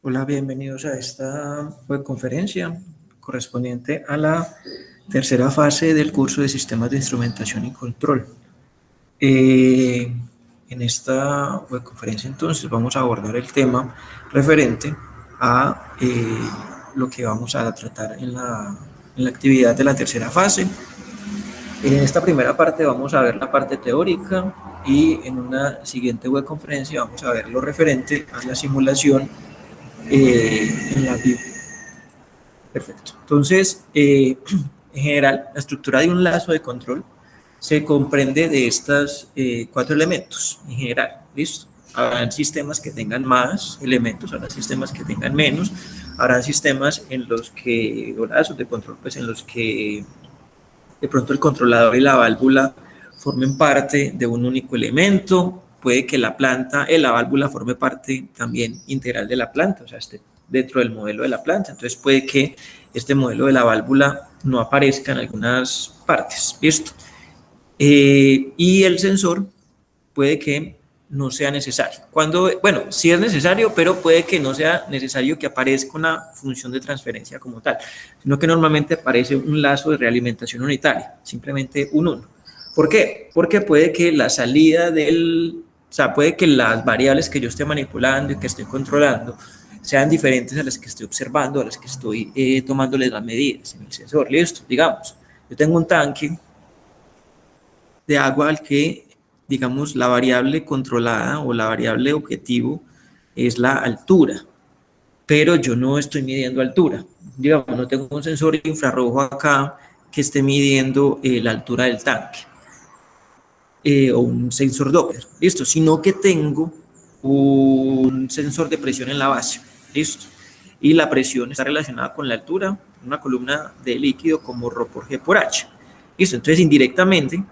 Hola, bienvenidos a esta webconferencia correspondiente a la tercera fase del curso de Sistemas de Instrumentación y Control. En esta webconferencia entonces vamos a abordar el tema referente a lo que vamos a tratar en la actividad de la tercera fase. En esta primera parte vamos a ver la parte teórica y en una siguiente webconferencia vamos a ver lo referente a la simulación en la Biblia. Perfecto. Entonces, en general, la estructura de un lazo de control se comprende de estos cuatro elementos, en general, ¿listo? Habrán sistemas que tengan más elementos, habrá sistemas que tengan menos, habrá sistemas en los que, o lazos de control, pues en los que de pronto el controlador y la válvula formen parte de un único elemento, puede que la planta, la válvula forme parte también integral de la planta, o sea, esté dentro del modelo de la planta, entonces puede que este modelo de la válvula no aparezca en algunas partes, ¿listo? Y el sensor puede que no sea necesario. Bueno, sí es necesario, pero puede que no sea necesario que aparezca una función de transferencia como tal, sino que normalmente aparece un lazo de realimentación unitaria, simplemente un 1. ¿Por qué? Porque puede que la salida o sea, puede que las variables que yo esté manipulando y que estoy controlando sean diferentes a las que estoy observando, a las que estoy tomándoles las medidas en el sensor. Listo, digamos, yo tengo un tanque de agua al que, digamos, la variable controlada o la variable objetivo es la altura, pero yo no estoy midiendo altura. Digamos, no tengo un sensor infrarrojo acá que esté midiendo la altura del tanque o un sensor Doppler, listo, sino que tengo un sensor de presión en la base, listo, y la presión está relacionada con la altura, una columna de líquido como ρ por G por H, listo, entonces indirectamente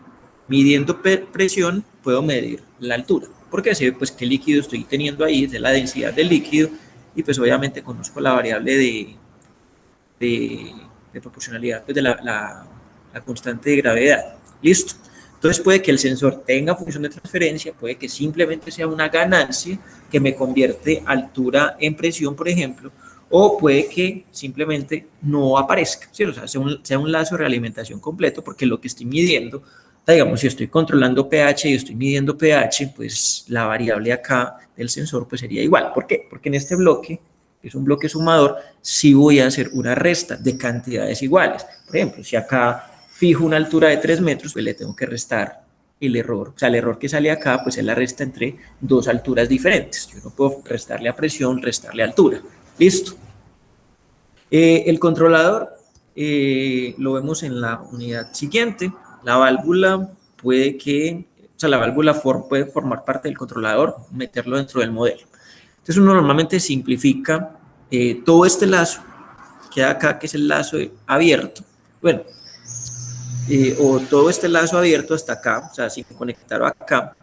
midiendo presión puedo medir la altura, porque sé pues qué líquido estoy teniendo ahí, es de la densidad del líquido, y pues obviamente conozco la variable de proporcionalidad pues de la constante de gravedad, listo. Entonces puede que el sensor tenga función de transferencia, puede que simplemente sea una ganancia que me convierte altura en presión, por ejemplo, o puede que simplemente no aparezca, ¿sí? O sea, sea un lazo de realimentación completo, porque lo que estoy midiendo, digamos, si estoy controlando pH y estoy midiendo pH, pues la variable acá del sensor pues sería igual. ¿Por qué? Porque en este bloque, que es un bloque sumador, sí voy a hacer una resta de cantidades iguales. Por ejemplo, si acá fijo una altura de 3 metros, pues le tengo que restar el error. O sea, el error que sale acá, pues es la resta entre dos alturas diferentes. Yo no puedo restarle a presión, restarle a altura. Listo. El controlador lo vemos en la unidad siguiente. La válvula puede que, o sea, la válvula puede formar parte del controlador, meterlo dentro del modelo. Entonces uno normalmente simplifica todo este lazo, queda acá que es el lazo abierto. Bueno, o todo este lazo abierto hasta acá, o sea, sin conectarlo acá,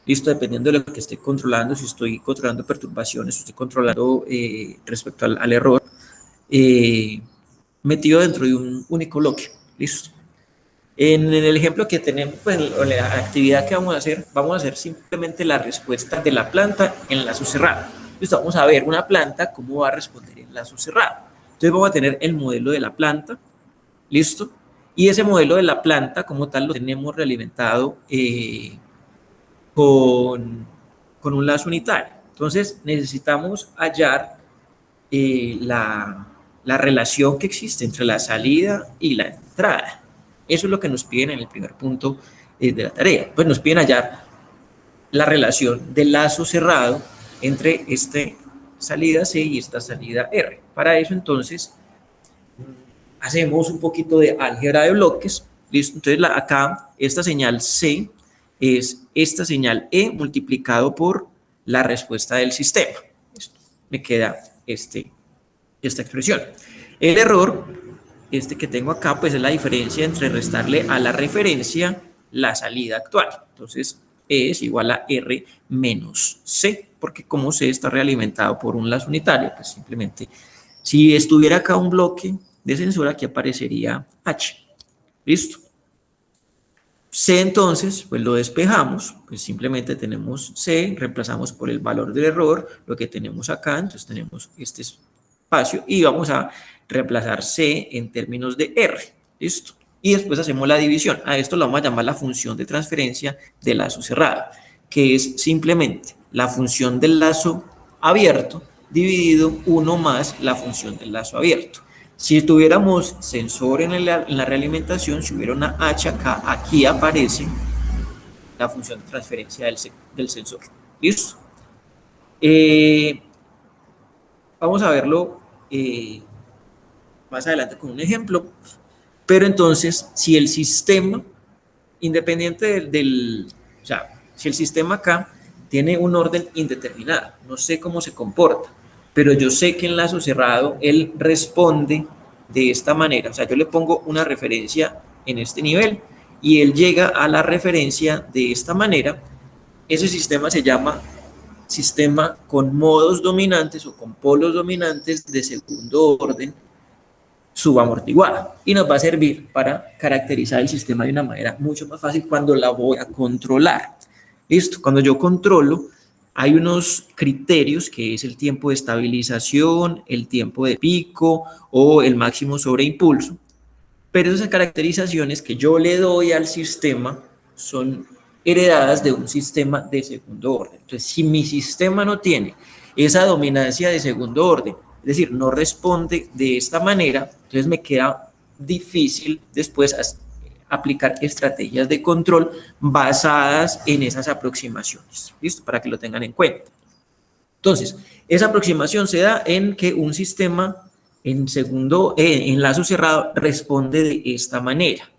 listo, dependiendo de lo que esté controlando, si estoy controlando perturbaciones, si estoy controlando respecto al error, metido dentro de un único bloque, listo. En el ejemplo que tenemos, pues, en la actividad que vamos a hacer simplemente la respuesta de la planta en lazo cerrado. Listo, vamos a ver una planta, cómo va a responder en lazo cerrado. Entonces vamos a tener el modelo de la planta, listo, y ese modelo de la planta como tal lo tenemos realimentado con un lazo unitario. Entonces necesitamos hallar la relación que existe entre la salida y la entrada. Eso es lo que nos piden en el primer punto de la tarea. Pues nos piden hallar la relación del lazo cerrado entre esta salida C y esta salida R. Para eso entonces hacemos un poquito de álgebra de bloques, ¿listo? Entonces acá esta señal C es esta señal E multiplicado por la respuesta del sistema. ¿Listo? Me queda esta expresión. El error, este que tengo acá, pues es la diferencia entre restarle a la referencia la salida actual. Entonces, E es igual a R menos C, porque como C está realimentado por un lazo unitario, pues simplemente, si estuviera acá un bloque de sensor, aquí aparecería H. ¿Listo? C entonces, pues lo despejamos, pues simplemente tenemos C, reemplazamos por el valor del error, lo que tenemos acá, entonces tenemos este espacio y vamos a reemplazar C en términos de R, ¿listo? Y después hacemos la división, a esto lo vamos a llamar la función de transferencia de lazo cerrado, que es simplemente la función del lazo abierto dividido 1 más la función del lazo abierto. Si tuviéramos sensor en la realimentación, si hubiera una H acá, aquí aparece la función de transferencia del sensor. ¿Listo? Vamos a verlo más adelante con un ejemplo. Pero entonces, si el sistema, independiente o sea, si el sistema acá tiene un orden indeterminado, no sé cómo se comporta, pero yo sé que en lazo cerrado él responde de esta manera, o sea, yo le pongo una referencia en este nivel y él llega a la referencia de esta manera. Ese sistema se llama sistema con modos dominantes o con polos dominantes de segundo orden subamortiguada y nos va a servir para caracterizar el sistema de una manera mucho más fácil cuando la voy a controlar. Listo, cuando yo controlo, hay unos criterios que es el tiempo de estabilización, el tiempo de pico o el máximo sobreimpulso, pero esas caracterizaciones que yo le doy al sistema son heredadas de un sistema de segundo orden. Entonces, si mi sistema no tiene esa dominancia de segundo orden, es decir, no responde de esta manera, entonces me queda difícil después aplicar estrategias de control basadas en esas aproximaciones. ¿Listo? Para que lo tengan en cuenta. Entonces, esa aproximación se da en que un sistema en lazo cerrado responde de esta manera.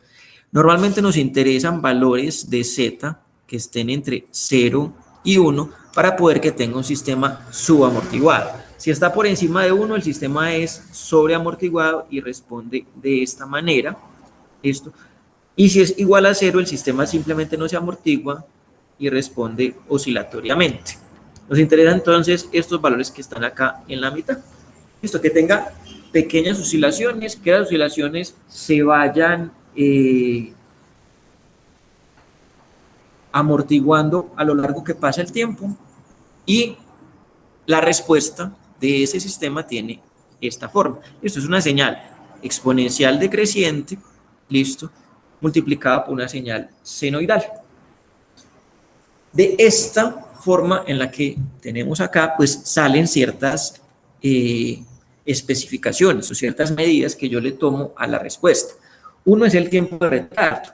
Normalmente nos interesan valores de Z que estén entre 0 y 1 para poder que tenga un sistema subamortiguado. Si está por encima de 1, el sistema es sobreamortiguado y responde de esta manera. ¿Listo? Y si es igual a 0, el sistema simplemente no se amortigua y responde oscilatoriamente. Nos interesan entonces estos valores que están acá en la mitad. Listo, que tenga pequeñas oscilaciones, que las oscilaciones se vayan amortiguando a lo largo que pasa el tiempo y la respuesta de ese sistema tiene esta forma. Esto es una señal exponencial decreciente, listo, multiplicada por una señal senoidal. De esta forma en la que tenemos acá, pues salen ciertas especificaciones o ciertas medidas que yo le tomo a la respuesta. Uno es el tiempo de retardo,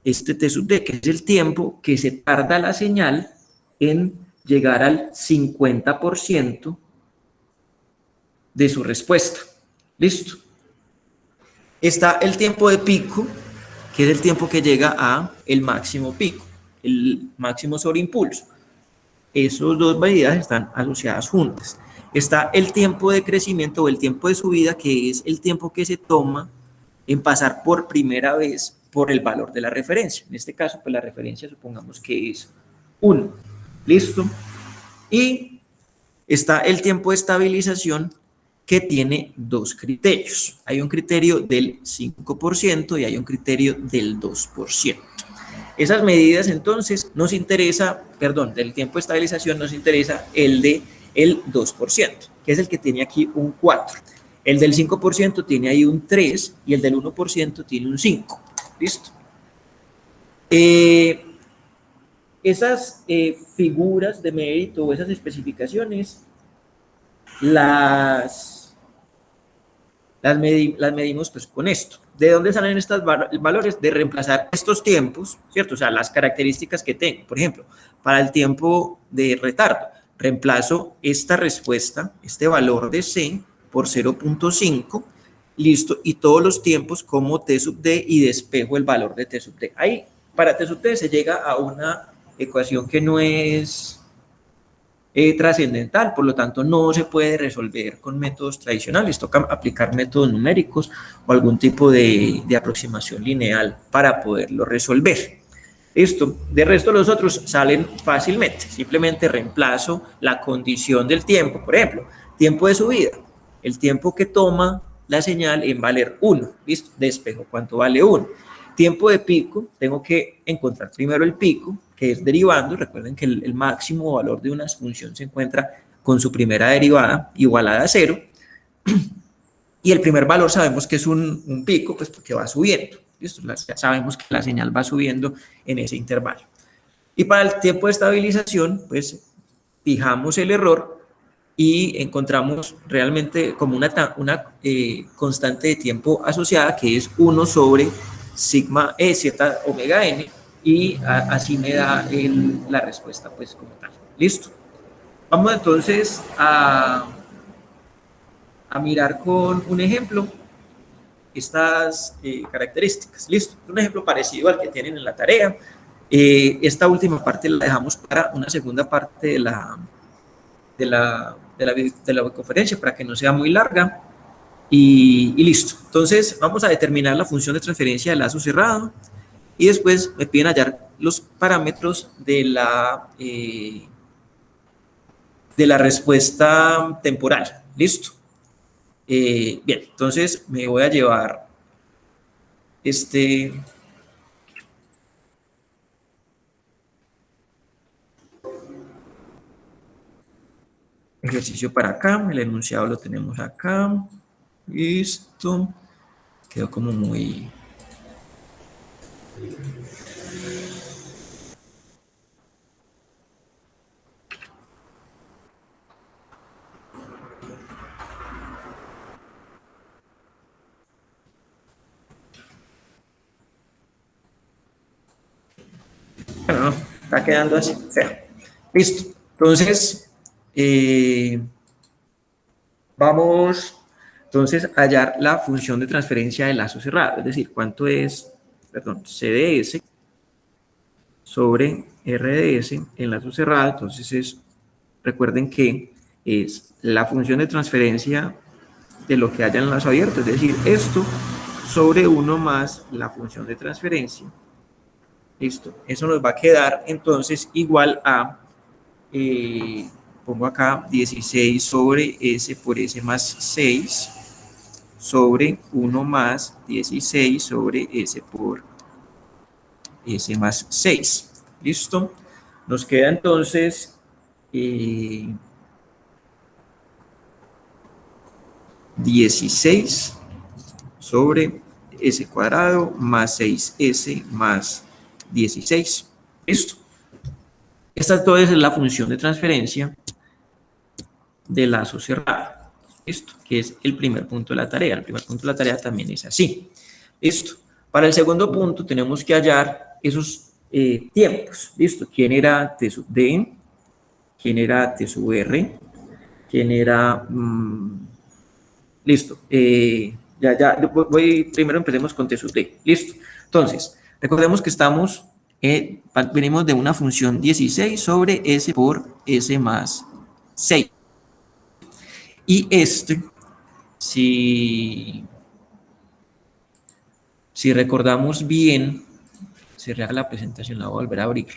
este T sub D, que es el tiempo que se tarda la señal en llegar al 50% de su respuesta. ¿Listo? Está el tiempo de pico, que es el tiempo que llega a el máximo pico, el máximo sobreimpulso. Esas dos medidas están asociadas juntas. Está el tiempo de crecimiento o el tiempo de subida, que es el tiempo que se toma en pasar por primera vez por el valor de la referencia. En este caso, pues la referencia supongamos que es 1. ¿Listo? Y está el tiempo de estabilización, que tiene dos criterios. Hay un criterio del 5% y hay un criterio del 2%. Esas medidas entonces nos interesa, perdón, del tiempo de estabilización nos interesa el de el 2%, que es el que tiene aquí un 4. El del 5% tiene ahí un 3 y el del 1% tiene un 5. ¿Listo? Esas figuras de mérito o esas especificaciones las medimos pues con esto. ¿De dónde salen estos valores? De reemplazar estos tiempos, ¿cierto? O sea, las características que tengo. Por ejemplo, para el tiempo de retardo, reemplazo esta respuesta, este valor de C por 0.5, listo, y todos los tiempos como T sub D y despejo el valor de T sub D. Ahí, para T sub D se llega a una ecuación que no es trascendental, por lo tanto no se puede resolver con métodos tradicionales, toca aplicar métodos numéricos o algún tipo de aproximación lineal para poderlo resolver. Esto, de resto los otros salen fácilmente, simplemente reemplazo la condición del tiempo, por ejemplo, tiempo de subida, el tiempo que toma la señal en valer 1, ¿listo? Despejo, ¿cuánto vale 1? tiempo de pico, tengo que encontrar primero el pico, que es derivando. Recuerden que el máximo valor de una función se encuentra con su primera derivada igualada a 0. Y el primer valor sabemos que es un pico, pues porque va subiendo. ¿Listo? Ya sabemos que la señal va subiendo en ese intervalo. Y para el tiempo de estabilización, pues fijamos el error y encontramos realmente como una constante de tiempo asociada, que es 1 sobre sigma e z omega n, y así me da la respuesta pues como tal. Listo. Vamos entonces a mirar con un ejemplo estas características. Listo. Un ejemplo parecido al que tienen en la tarea. Esta última parte la dejamos para una segunda parte de la conferencia para que no sea muy larga. Y listo. Entonces vamos a determinar la función de transferencia de lazo cerrado y después me piden hallar los parámetros de la respuesta temporal. Listo. Bien, entonces me voy a llevar este ejercicio para acá. El enunciado lo tenemos acá. Listo. Quedó como muy... Bueno, no, está quedando así, feo. Listo. Entonces, vamos entonces a hallar la función de transferencia de lazo cerrado, es decir, cuánto es, perdón, CDS sobre RDS en lazo cerrado. Entonces recuerden que es la función de transferencia de lo que haya en lazo abierto, es decir, esto sobre 1 más la función de transferencia. Listo, eso nos va a quedar entonces igual a, pongo acá 16 sobre S por S más 6 sobre 1 más 16 sobre S por S más 6. ¿Listo? Nos queda entonces 16 sobre S cuadrado más 6S más 16. ¿Listo? Esta entonces es la función de transferencia de lazo cerrado. ¿Listo? Que es el primer punto de la tarea. El primer punto de la tarea también es así. ¿Listo? Para el segundo punto tenemos que hallar esos tiempos. ¿Listo? ¿Quién era T sub D? ¿Quién era T sub R? ¿Quién era... listo. Primero empecemos con T sub D. Listo. Entonces, recordemos que venimos de una función 16 sobre S por S más 6. Y si recordamos bien, cerrar la presentación, la voy a volver a abrir.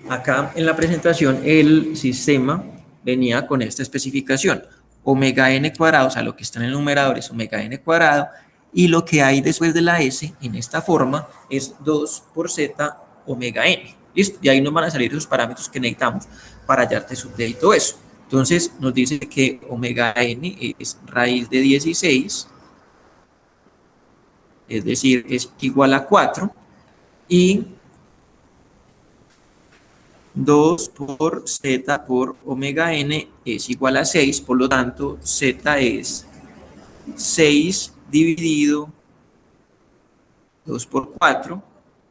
Acá en la presentación el sistema venía con esta especificación: omega n cuadrado, o sea, lo que está en el numerador es omega n cuadrado, y lo que hay después de la S en esta forma es 2 por z omega n. ¿Listo? Y ahí nos van a salir esos parámetros que necesitamos para hallar T sub D y todo eso. Entonces nos dice que omega n es raíz de 16, es decir, es igual a 4, y 2 por z por omega n es igual a 6, por lo tanto z es 6 dividido 2 por 4,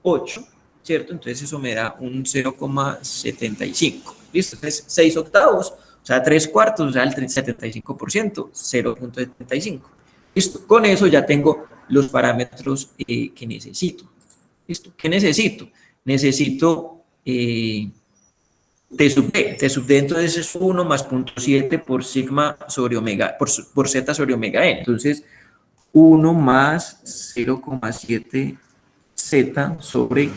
8, ¿cierto? Entonces eso me da un 0,75. ¿Listo? Entonces 6 octavos, o sea 3 cuartos, o sea el 75%, 0,75. ¿Listo? Con eso ya tengo los parámetros que necesito. ¿Listo? ¿Qué necesito? Necesito T sub D. T sub D entonces es 1 más 0.7 por sigma sobre omega, por z sobre omega n. Entonces 1 más 0,7 z sobre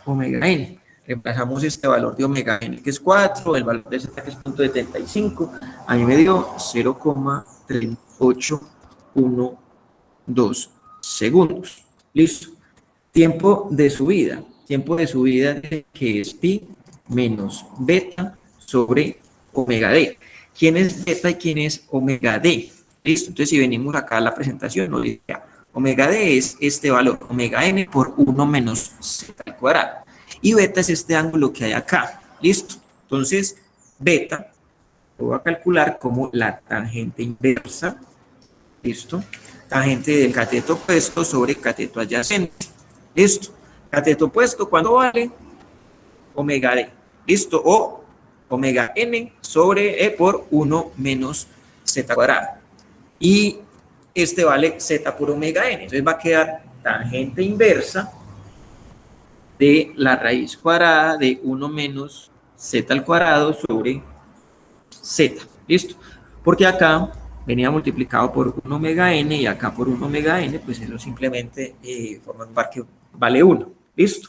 omega n. reemplazamos este valor de omega n que es 4, el valor de z que es 0.75, a mí me dio 0,3812 segundos. Listo. Tiempo de subida que es pi menos beta sobre omega d. ¿Quién es beta y quién es omega d? Listo. Entonces, si venimos acá a la presentación, nos dice, omega d es este valor, omega n por 1 menos z al cuadrado. Y beta es este ángulo que hay acá. Listo. Entonces, beta lo voy a calcular como la tangente inversa. Listo. Tangente del cateto opuesto sobre cateto adyacente. Listo. Cateto opuesto, ¿cuánto vale? Omega d. Listo. O omega n sobre e por 1 menos z cuadrado. Y este vale z por omega n. Entonces va a quedar tangente inversa de la raíz cuadrada de 1 menos z al cuadrado sobre z. ¿Listo? Porque acá venía multiplicado por 1 omega n y acá por 1 omega n, pues eso simplemente forma un par que vale 1. ¿Listo?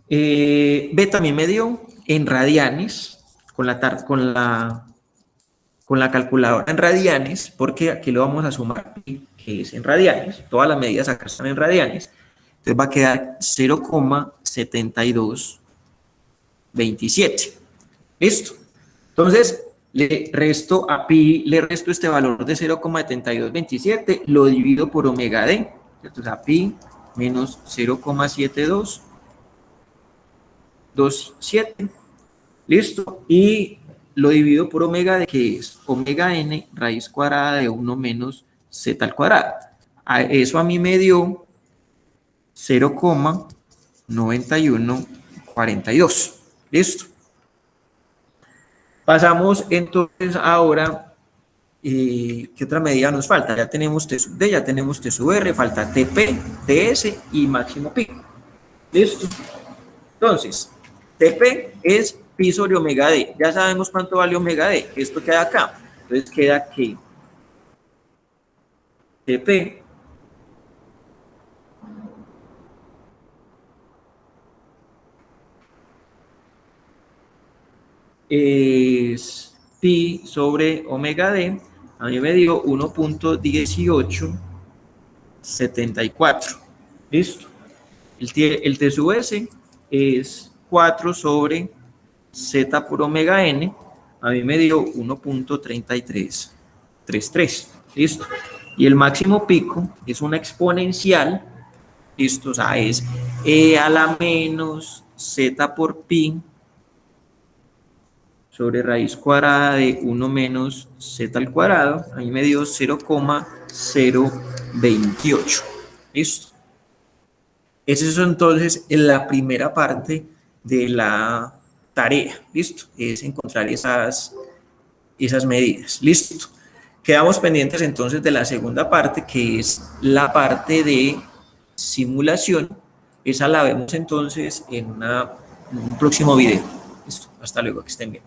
B también me dio en radianes, con la calculadora en radianes, porque aquí lo vamos a sumar, que es en radianes, todas las medidas acá están en radianes, entonces va a quedar 0,7227. ¿Listo? Entonces, le resto a pi, le resto este valor de 0,7227, lo divido por omega d, entonces a pi menos 0,7227, ¿listo? Y lo divido por omega d, que es omega n raíz cuadrada de 1 menos z al cuadrado. Eso a mí me dio 0,9142. ¿Listo? Pasamos entonces ahora, ¿qué otra medida nos falta? Ya tenemos T sub D, ya tenemos T sub R, falta TP, TS y máximo pico. ¿Listo? Entonces, TP es pi sobre omega D. Ya sabemos cuánto vale omega D. Esto queda acá. Entonces queda que TP es pi sobre omega d, a mí me dio 1.1874. ¿Listo? El T sub S es 4 sobre z por omega n, a mí me dio 1.3333. ¿Listo? Y el máximo pico es una exponencial, ¿listo? O sea, es e a la menos z por pi sobre raíz cuadrada de 1 menos z al cuadrado, a mí me dio 0,028. ¿Listo? Esa es entonces la primera parte de la tarea. ¿Listo? Es encontrar esas medidas. ¿Listo? Quedamos pendientes entonces de la segunda parte, que es la parte de simulación. Esa la vemos entonces en un próximo video. ¿Listo? Hasta luego, que estén bien.